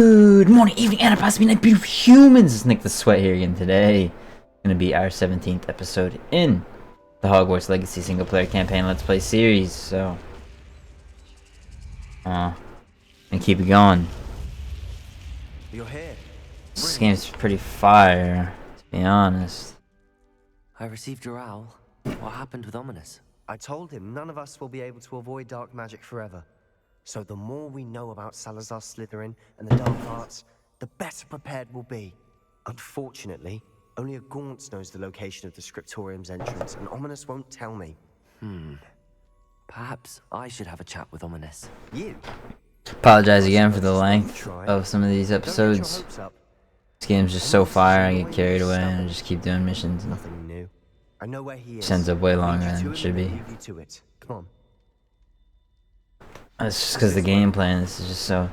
Good morning, evening, and a possibly night, beautiful humans. It's Nick the Sweat here again today. Gonna be our 17th episode in the Hogwarts Legacy single player campaign Let's Play series. So, and keep it going. You're here. This game's pretty fire, to be honest. I received your owl. What happened with Ominous? I told him none of us will be able to avoid dark magic forever. So the more we know about Salazar Slytherin and the dark arts, the better prepared we'll be. Unfortunately, only a Gaunt knows the location of the Scriptorium's entrance, and Ominous won't tell me. Perhaps I should have a chat with Ominous. You? Apologize again for the length of some of these episodes. This game's just so fire, I get carried away and I just keep doing missions. And Nothing new. I know where he is. it ends up way longer than it should be. Leave you to it. Come on. It's just because the gameplay in this is just so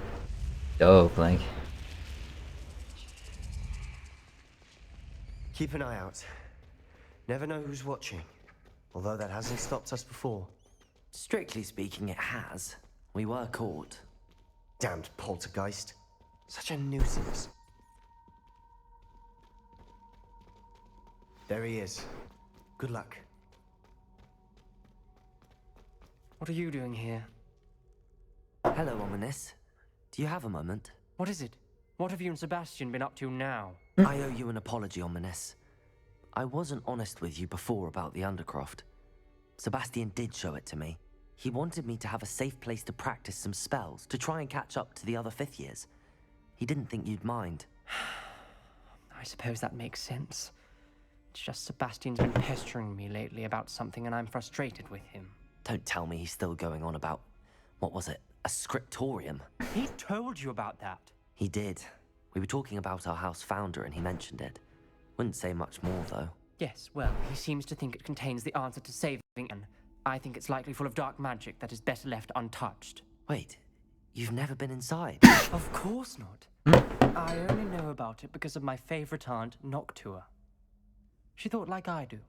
dope, like. Keep an eye out. Never know who's watching. Although that hasn't stopped us before. Strictly speaking, it has. We were caught. Damned poltergeist. Such a nuisance. There he is. Good luck. What are you doing here? Hello, Ominous. Do you have a moment? What is it? What have you and Sebastian been up to now? I owe you an apology, Ominous. I wasn't honest with you before about the Undercroft. Sebastian did show it to me. He wanted me to have a safe place to practice some spells, to try and catch up to the other fifth years. He didn't think you'd mind. I suppose that makes sense. It's just Sebastian's been pestering me lately about something and I'm frustrated with him. Don't tell me he's still going on about, what was it, a scriptorium? He told you about that? He did. We were talking about our house founder and he mentioned it. Wouldn't say much more, though. Yes, well, he seems to think it contains the answer to saving Anne. I think it's likely full of dark magic that is better left untouched. Wait, you've never been inside? Of course not. I only know about it because of my favorite aunt, Noctua. She thought like I do.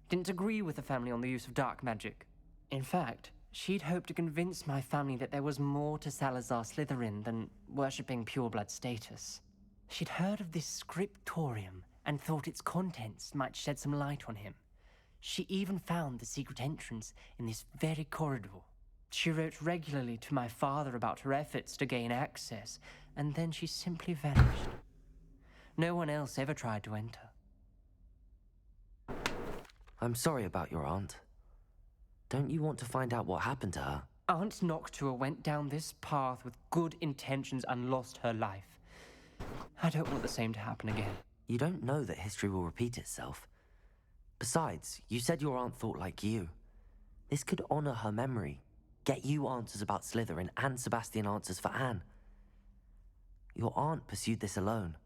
Didn't agree with the family on the use of dark magic. In fact, she'd hoped to convince my family that there was more to Salazar Slytherin than worshipping pureblood status. She'd heard of this scriptorium and thought its contents might shed some light on him. She even found the secret entrance in this very corridor. She wrote regularly to my father about her efforts to gain access, and then she simply vanished. No one else ever tried to enter. I'm sorry about your aunt. Don't you want to find out what happened to her? Aunt Noctua went down this path with good intentions and lost her life. I don't want the same to happen again. You don't know that history will repeat itself. Besides, you said your aunt thought like you. This could honor her memory, get you answers about Slytherin and Sebastian answers for Anne. Your aunt pursued this alone.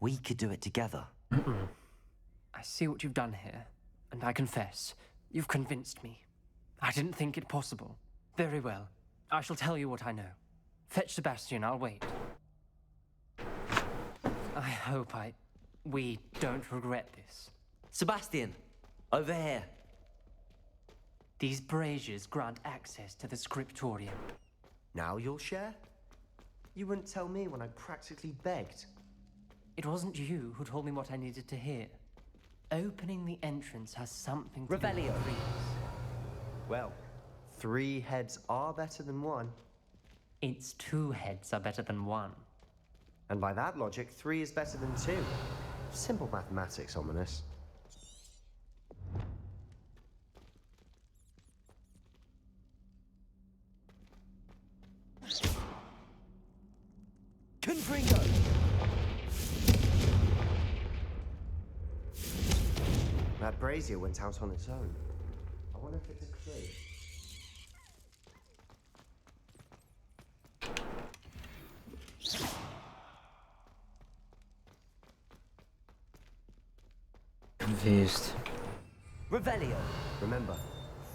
We could do it together. I see what you've done here, and I confess, you've convinced me. I didn't think it possible. Very well. I shall tell you what I know. Fetch Sebastian, I'll wait. I hope we don't regret this. Sebastian, over here. These braziers grant access to the scriptorium. Now you'll share? You wouldn't tell me when I practically begged. It wasn't you who told me what I needed to hear. Opening the entrance has something to do Revelio. with dreams. Well, 3 heads are better than 1. Its 2 heads are better than 1. And by that logic, 3 is better than 2. Simple mathematics, Ominous. Confringo! That brazier went out on its own. I wonder if it's a clue. Confused. Revelio! Remember,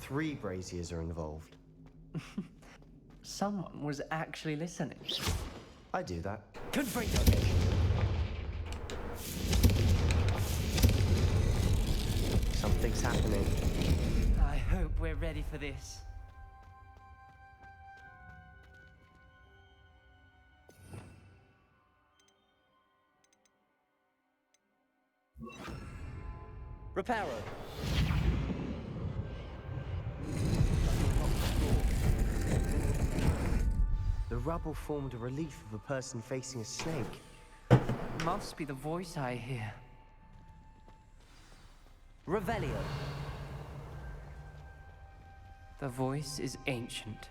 3 braziers are involved. Someone was actually listening. I do that. Confringo! Something's happening. I hope we're ready for this. Reparo. The rubble formed a relief of a person facing a snake. It must be the voice I hear. Revelio. The voice is ancient.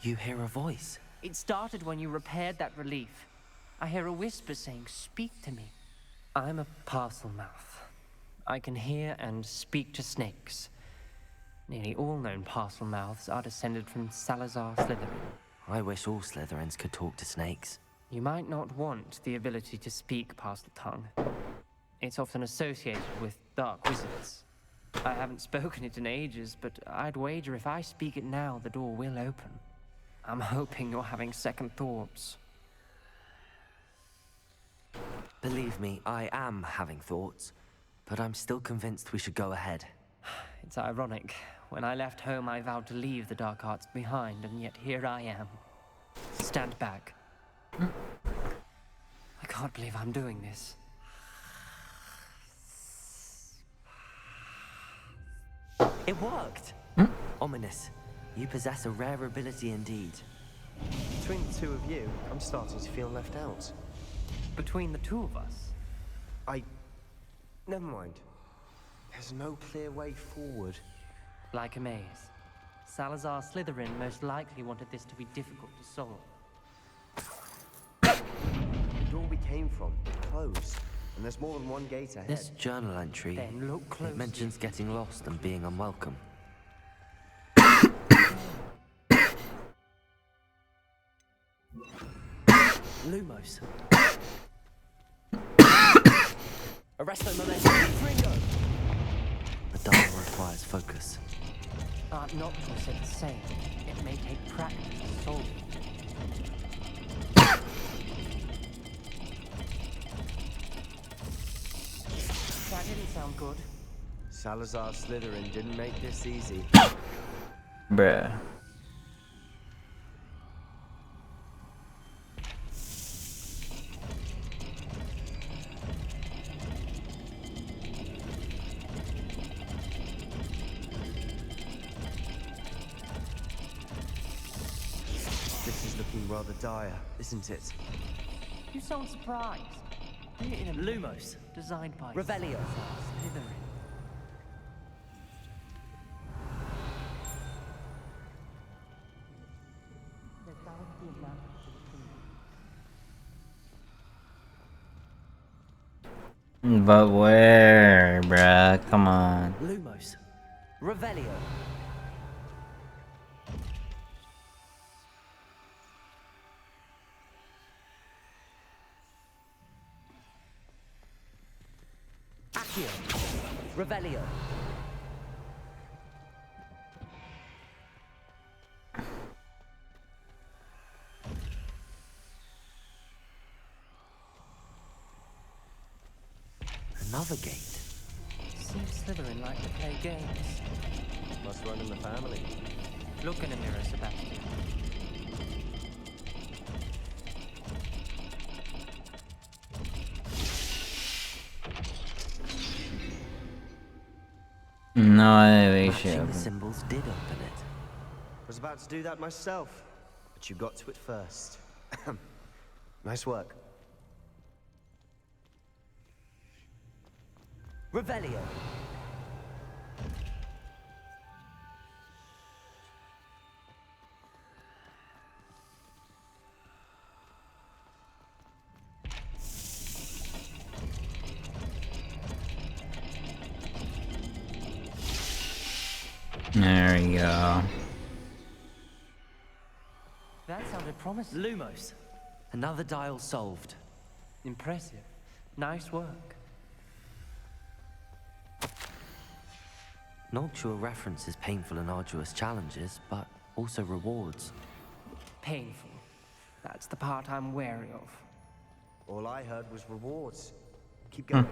You hear a voice. It started when you repaired that relief. I hear a whisper saying, "Speak to me." I'm a parcel mouth. I can hear and speak to snakes. Nearly all known parcel mouths are descended from Salazar Slytherin. I wish all Slytherins could talk to snakes. You might not want the ability to speak parcel tongue. It's often associated with dark wizards. I haven't spoken it in ages, but I'd wager if I speak it now, the door will open. I'm hoping you're having second thoughts. Believe me, I am having thoughts, but I'm still convinced we should go ahead. It's ironic. When I left home, I vowed to leave the dark arts behind, and yet here I am. Stand back. I can't believe I'm doing this. It worked! Ominous. You possess a rare ability indeed. Between the two of you, I'm starting to feel left out. Between the two of us, Never mind. There's no clear way forward. like a maze. Salazar Slytherin most likely wanted this to be difficult to solve. The door we came from, closed. And there's more than one gate ahead. This journal entry, Then look closely. it mentions getting lost and being unwelcome. Lumos. Arresto momentum. Ringo. The dial requires focus. Aunt Noctua said the same. It may take practice to solve it. That didn't sound good. Salazar Slytherin didn't make this easy. Bruh. This is looking rather dire, isn't it? You sound surprised. We're in a Lumos. designed by Revelio. Salazar Slytherin. There's bound to be a map for the kingdom. But where, bruh? Come on. Lumos. Revelio. Accio. Revelio. Another gate. Seems Slytherin like to play games. Must run in the family. Look in a mirror, Sebastian. No way, Matching the shit. symbols did open it. Was about to do that myself, but you got to it first. Nice work. Revelio. There we go. That sounded promising. Lumos. Another dial solved. Impressive. Nice work. Noctua references painful and arduous challenges, but also rewards. Painful. That's the part I'm wary of. All I heard was rewards. Keep going.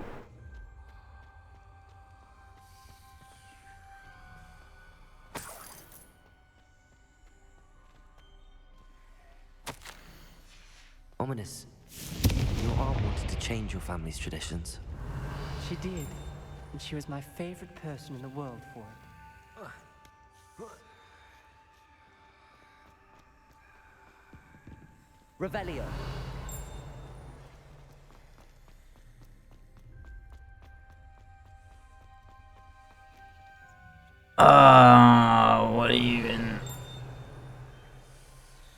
Ominous. Your aunt wanted to change your family's traditions. She did. And she was my favorite person in the world for it. Revelio. What are you even?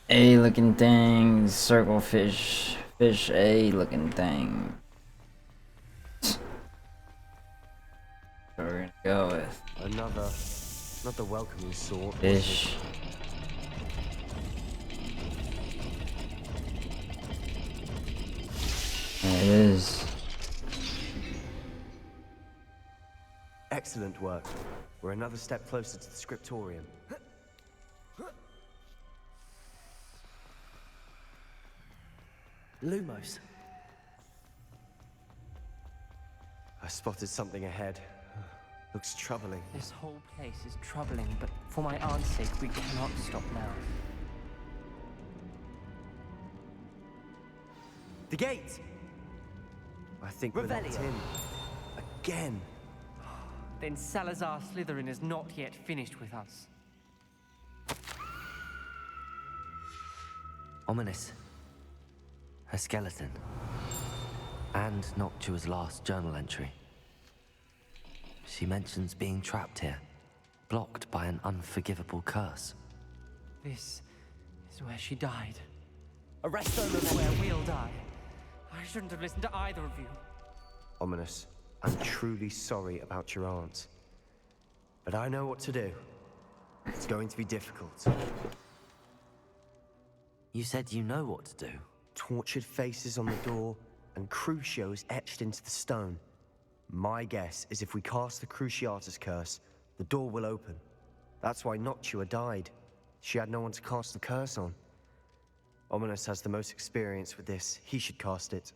A looking thing, circle fish, fish A looking thing. So we're gonna go with Another, not the welcoming sort. fish. There it is. Excellent work. We're another step closer to the scriptorium. Lumos. I spotted something ahead. Looks troubling. This whole place is troubling, but for my aunt's sake, we cannot stop now. The gate! I think we're locked Revelio. in. Again. Then Salazar Slytherin is not yet finished with us. Ominous. Her skeleton. And Noctua's last journal entry. She mentions being trapped here, blocked by an unforgivable curse. This is where she died. Arresto Where we'll die. I shouldn't have listened to either of you. Ominous. I'm truly sorry about your aunt. But I know what to do. It's going to be difficult. You said you know what to do. Tortured faces on the door, and Crucios etched into the stone. My guess is if we cast the Cruciatus curse, the door will open. That's why Noctua died. She had no one to cast the curse on. Ominous has the most experience with this. He should cast it.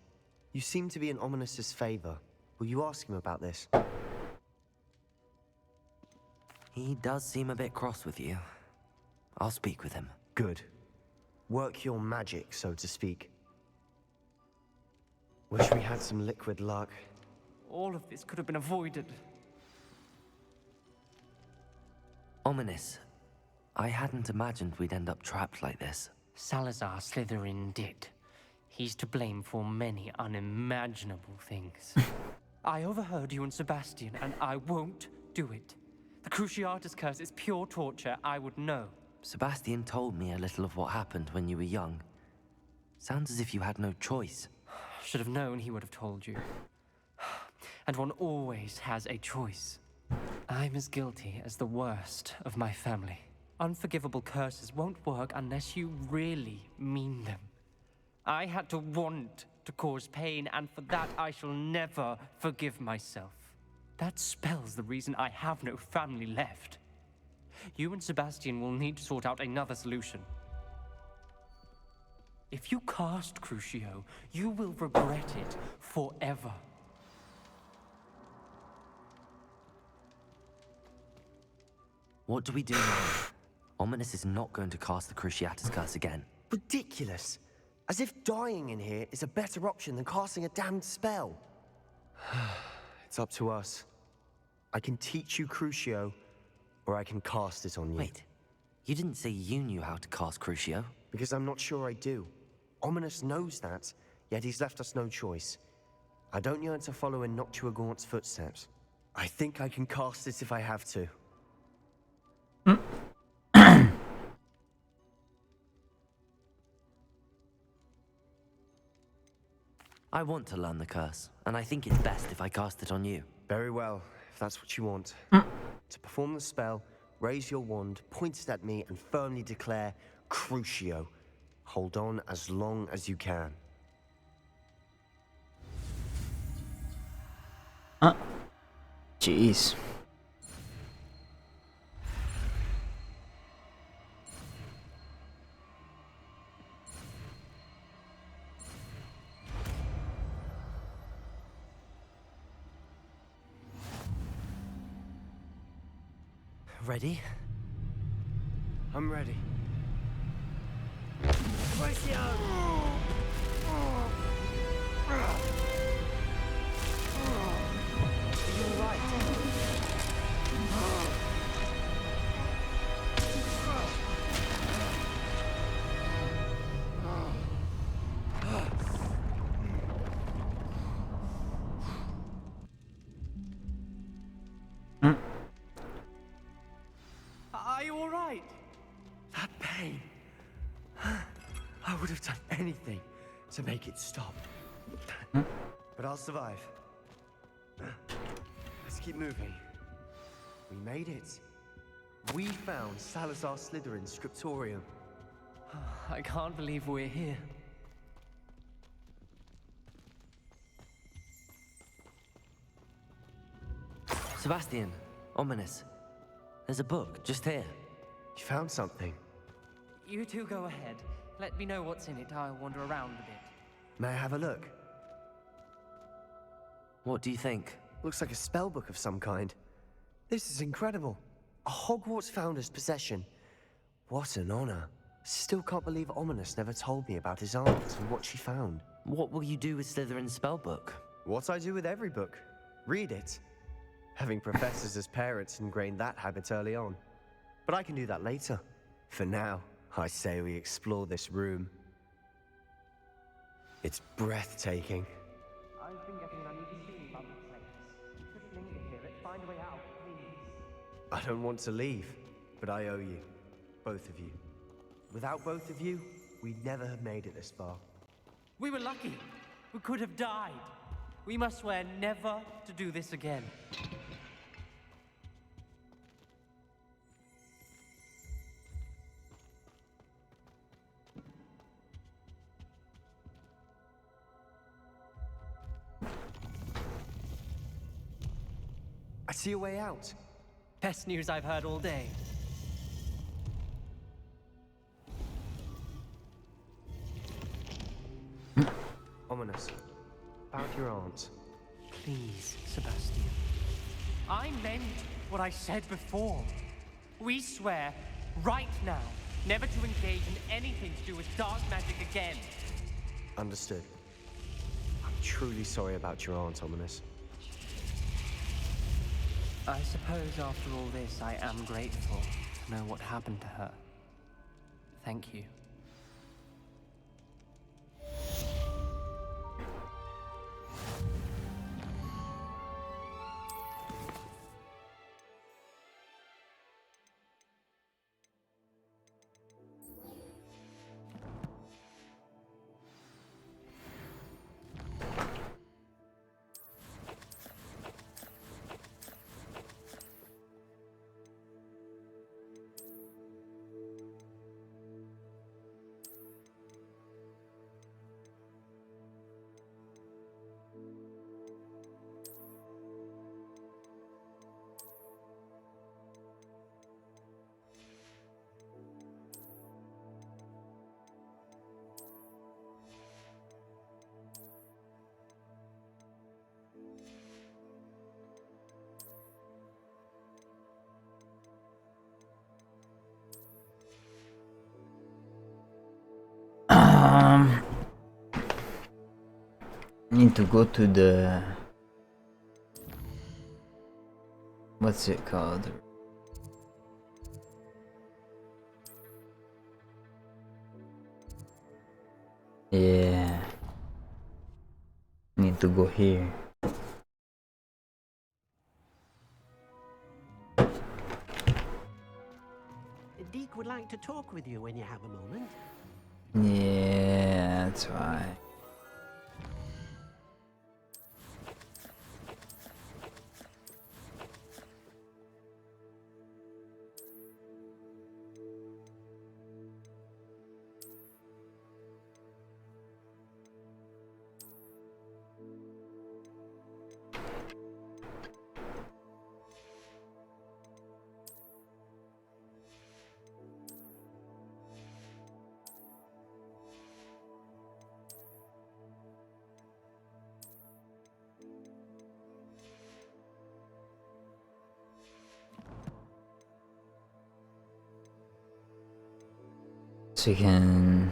You seem to be in Ominous's favor. Will you ask him about this? He does seem a bit cross with you. I'll speak with him. Good. Work your magic, so to speak. Wish we had some liquid luck. All of this could have been avoided. Ominous. I hadn't imagined we'd end up trapped like this. Salazar Slytherin did. He's to blame for many unimaginable things. I overheard you and Sebastian, and I won't do it. The Cruciatus curse is pure torture. I would know. Sebastian told me a little of what happened when you were young. Sounds as if you had no choice. Should have known he would have told you. And one always has a choice. I'm as guilty as the worst of my family. Unforgivable curses won't work unless you really mean them. I had to want to cause pain, and for that I shall never forgive myself. That spell's the reason I have no family left. You and Sebastian will need to sort out another solution. If you cast Crucio, you will regret it forever. What do we do now? Ominous is not going to cast the Cruciatus curse again. Ridiculous. As if dying in here is a better option than casting a damned spell. It's up to us. I can teach you Crucio, or I can cast it on you. Wait, you didn't say you knew how to cast Crucio? Because I'm not sure I do. Ominous knows that, yet he's left us no choice. I don't yearn to follow in Noctua Gaunt's footsteps. I think I can cast it if I have to. I want to learn the curse, and I think it's best if I cast it on you. Very well, if that's what you want. To perform the spell, raise your wand, point it at me, and firmly declare Crucio. Hold on as long as you can. Jeez. Ready? I'm ready. Are you alright? have done anything to make it stop. But I'll survive. Let's keep moving. We made it. We found Salazar Slytherin's scriptorium. I can't believe we're here. Sebastian, ominous. There's a book just here. You found something. You two go ahead. Let me know what's in it. I'll wander around a bit. May I have a look? What do you think? Looks like a spellbook of some kind. This is incredible. A Hogwarts founder's possession. What an honor. Still can't believe Ominous never told me about his aunt and what she found. What will you do with Slytherin's spellbook? What I do with every book. Read it. Having professors as parents ingrained that habit early on. But I can do that later. For now, I say we explore this room. It's breathtaking. I've been getting an uneasy feeling about this place. You shouldn't linger here. Let's find a way out, please. I don't want to leave, but I owe you. Both of you. Without both of you, we'd never have made it this far. We were lucky. We could have died. We must swear never to do this again. I see a way out. Best news I've heard all day. Ominous. About your aunt. Please, Sebastian. I meant what I said before. We swear, right now, never to engage in anything to do with dark magic again. Understood. I'm truly sorry about your aunt, Ominous. I suppose after all this, I am grateful to know what happened to her. Thank you. Need to go to the, what's it called? Yeah, need to go here. Deke would like to talk with you when you have a moment. Yeah, that's why. So you can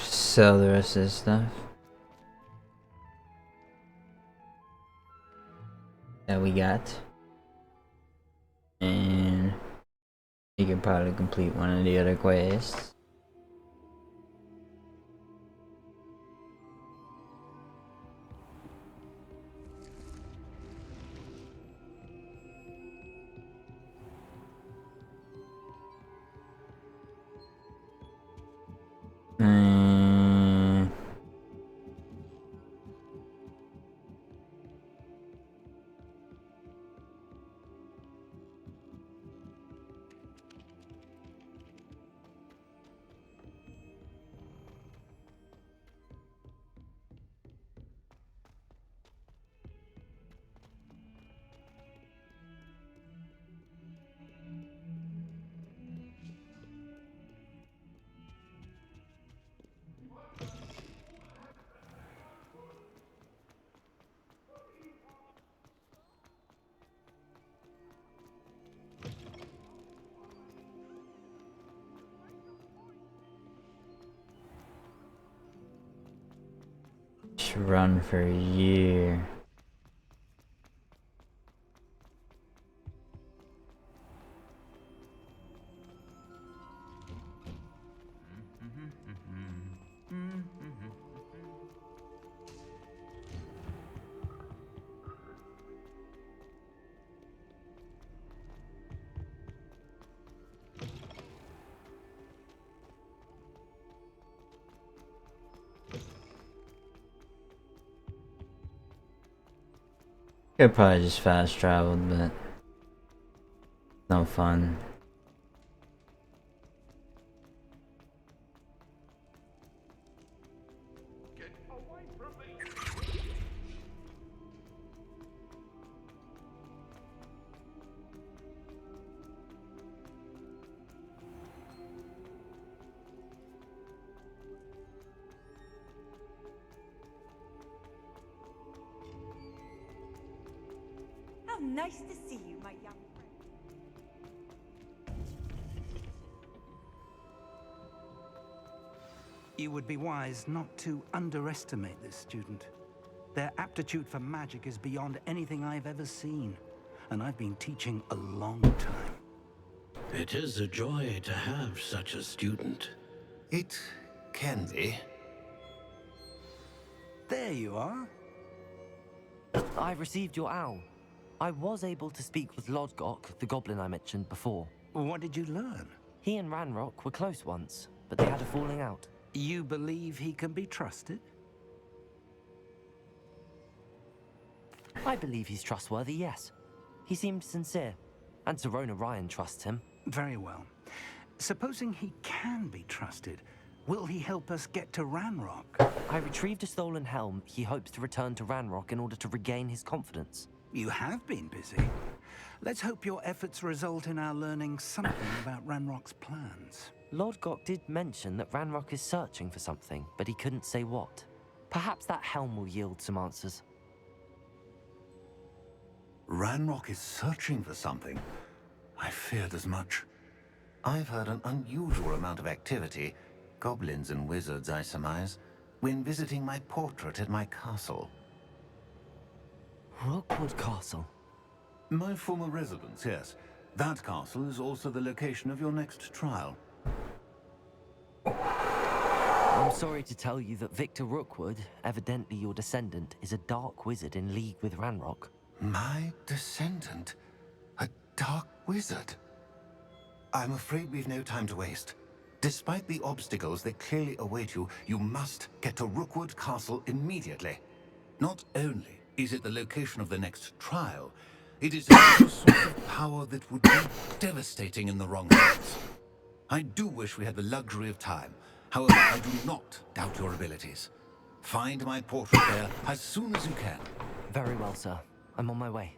sell the rest of this stuff that we got, and you can probably complete one of the other quests. this run for a year. Could probably just fast traveled, but no fun. How nice to see you, my young friend. You would be wise not to underestimate this student. Their aptitude for magic is beyond anything I've ever seen, and I've been teaching a long time. It is a joy to have such a student. It can be. There you are. I received your owl. I was able to speak with Lodgok, the goblin I mentioned before. What did you learn? He and Ranrock were close once, but they had a falling out. You believe he can be trusted? I believe he's trustworthy, yes. He seemed sincere, and Serona Ryan trusts him. Very well. Supposing he can be trusted, will he help us get to Ranrock? I retrieved a stolen helm he hopes to return to Ranrock in order to regain his confidence. You have been busy. Let's hope your efforts result in our learning something about Ranrock's plans. Lodgok did mention that Ranrock is searching for something, but he couldn't say what. Perhaps that helm will yield some answers. Ranrock is searching for something. I feared as much. I've heard an unusual amount of activity, goblins and wizards, I surmise, when visiting my portrait at my castle. Rookwood Castle. My former residence, yes. That castle is also the location of your next trial. I'm sorry to tell you that Victor Rookwood, evidently your descendant, is a dark wizard in league with Ranrock. My descendant? A dark wizard? I'm afraid we've no time to waste. Despite the obstacles that clearly await you, you must get to Rookwood Castle immediately. Not only is it the location of the next trial, it is a source of power that would be devastating in the wrong hands. I do wish we had the luxury of time. However, I do not doubt your abilities. Find my portrait there as soon as you can. Very well, sir. I'm on my way.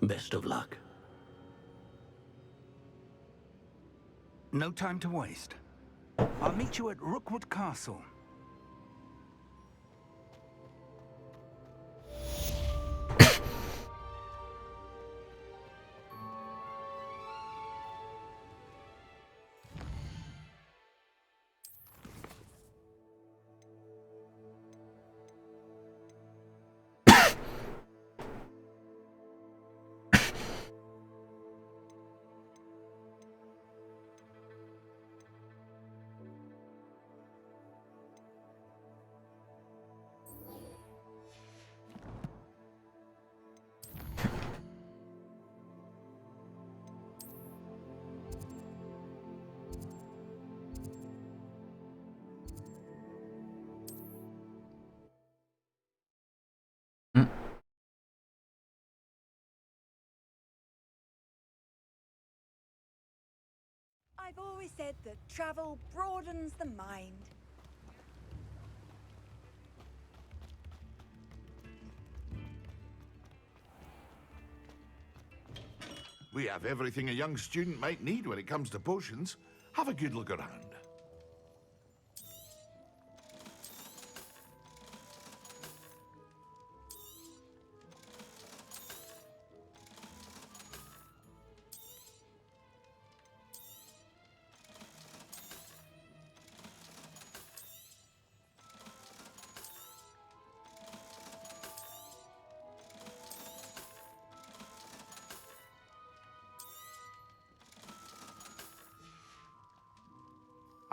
Best of luck. No time to waste. I'll meet you at Rookwood Castle. I've always said that travel broadens the mind. We have everything a young student might need when it comes to potions. Have a good look around.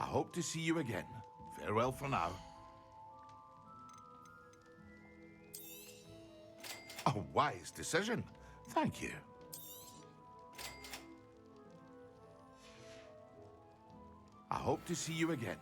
hope to see you again. Farewell for now. A wise decision. Thank you. I hope to see you again.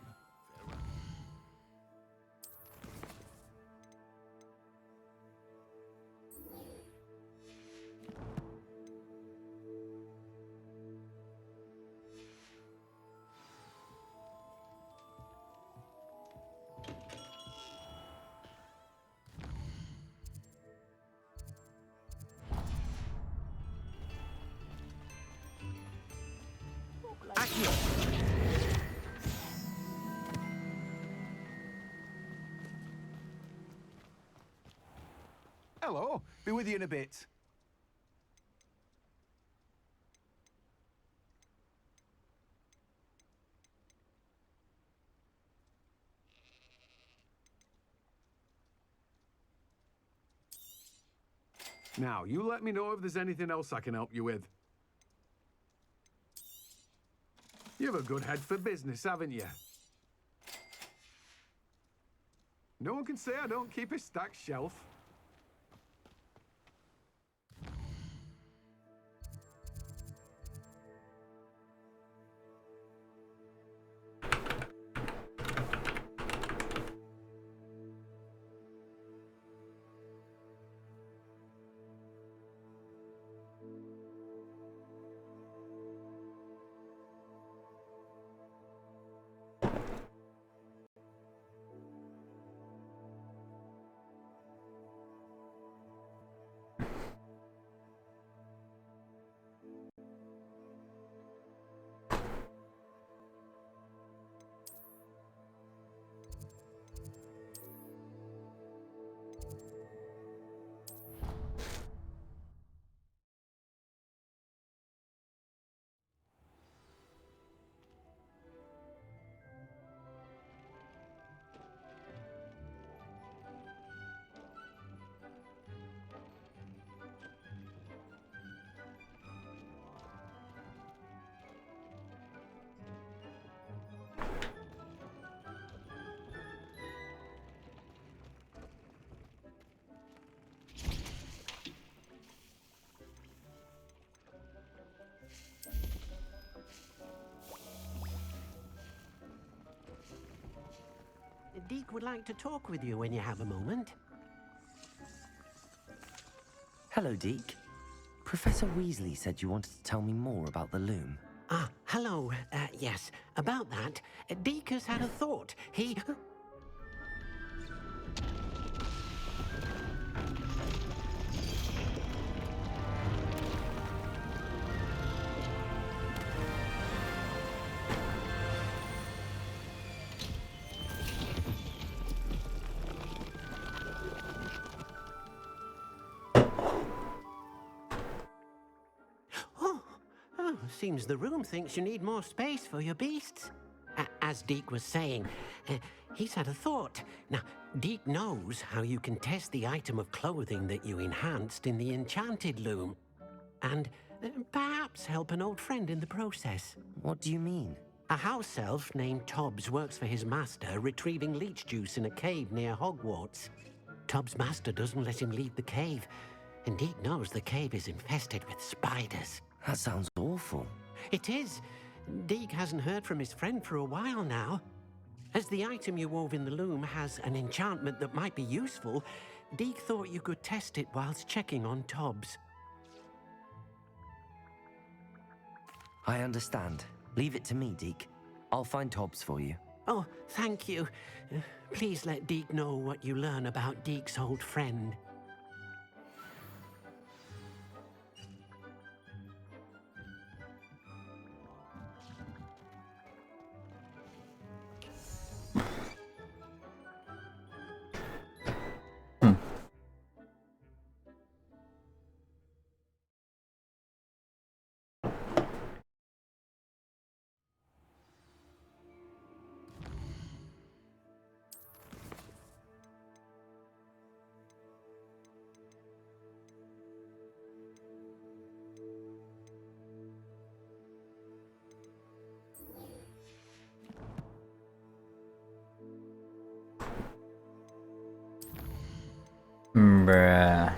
Farewell. Hello. Be with you in a bit. Now, you let me know if there's anything else I can help you with. You have a good head for business, haven't you? No one can say I don't keep a stacked shelf. Deke would like to talk with you when you have a moment. Hello, Deke. Professor Weasley said you wanted to tell me more about the loom. Ah, hello. Yes, about that. Deke has had a thought. He... Seems the room thinks you need more space for your beasts. As Deke was saying, he's had a thought. Now, Deke knows how you can test the item of clothing that you enhanced in the enchanted loom. And perhaps help an old friend in the process. What do you mean? A house elf named Tobbs works for his master retrieving leech juice in a cave near Hogwarts. Tobbs' master doesn't let him leave the cave, and Deke knows the cave is infested with spiders. That sounds awful. It is. Deke hasn't heard from his friend for a while now. As the item you wove in the loom has an enchantment that might be useful, Deke thought you could test it whilst checking on Tobbs. I understand. Leave it to me, Deke. I'll find Tobbs for you. Oh, thank you. Please let Deke know what you learn about Deke's old friend. Bruh.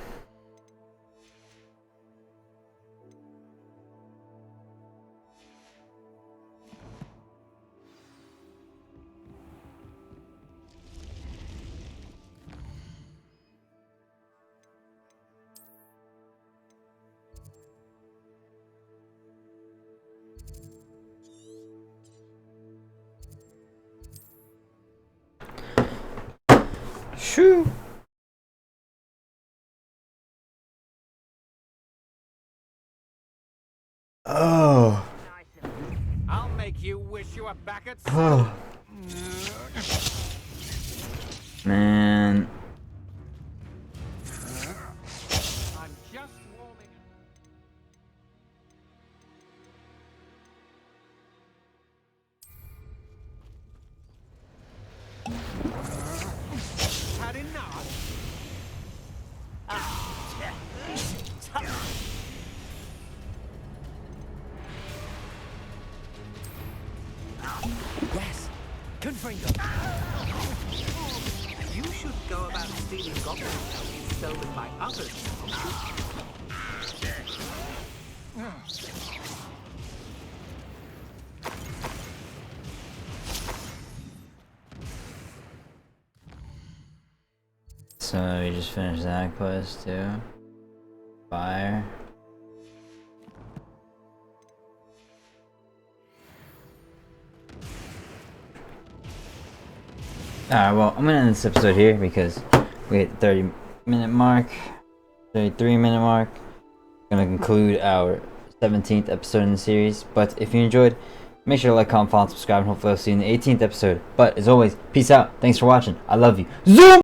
Shoo. Oh. I'll make you wish you were back at Oh. Man. I'm just warming up. Had enough? Yes, Confringo. You should go about stealing goblin tokens stolen by others. So we just finished that quest too. Fire. Alright, well, I'm gonna end this episode here because we hit the 30-minute mark, 33-minute mark. Gonna conclude our 17th episode in the series. But if you enjoyed, make sure to like, comment, follow, and subscribe, and hopefully I'll see you in the 18th episode. But as always, peace out. Thanks for watching. I love you. Zoom!